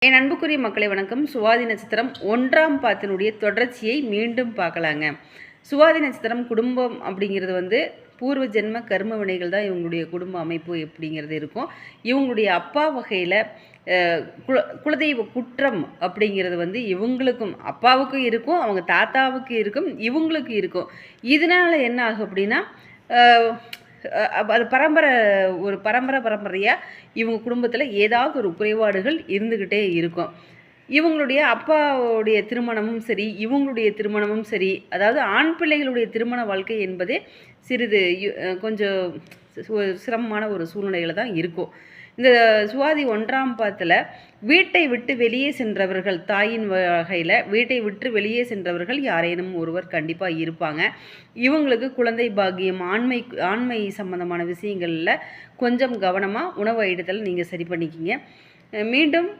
என் அன்புக்குரிய மக்களை வணக்கம். சுவாதி நட்சத்திரம் 1ஆம் பாதத்தினுடைய தொடர்ச்சியை மீண்டும் பார்க்கலாங்க. சுவாதி நட்சத்திரம் குடும்பம் அப்படிங்கிறது பூர்வ ஜென்ம கர்ம வினைகள் தான் இவங்களுடைய குடும்ப அமைப்பு எப்படிங்கிறது இருக்கும். இவங்களுடைய அப்பா வகையில் குலதெய்வ குற்றம் அப்படிங்கிறது இவங்களுக்கும் அப்பாவுக்கும் இருக்கும், அவங்க தாத்தாவுக்கு இருக்கும், இவங்களுக்கு இருக்கும். இதனால் என்ன ஆகும் அப்படின்னா அது பரம்பரையாக இவங்க குடும்பத்தில் ஏதாவது ஒரு குறைபாடுகள் இருந்துக்கிட்டே இருக்கும். இவங்களுடைய அப்பாவுடைய திருமணமும் சரி, இவங்களுடைய திருமணமும் சரி, அதாவது ஆண் பிள்ளைகளுடைய திருமண வாழ்க்கை என்பதே சிறிது கொஞ்சம் சிரமமான ஒரு சூழ்நிலையில் தான் இருக்கும். இந்த சுவாதி 1ஆம் பாதத்தில் வீட்டை விட்டு வெளியே சென்றவர்கள், தாயின் வகையில் வீட்டை விட்டு வெளியே சென்றவர்கள் யாரேனும் ஒருவர் கண்டிப்பாக இருப்பாங்க. இவங்களுக்கு குழந்தை பாக்கியம், ஆண்மை சம்பந்தமான விஷயங்களில் கொஞ்சம் கவனமாக உணவு ஐட்டத்தில் நீங்கள் சரி பண்ணிக்கிங்க. மீண்டும்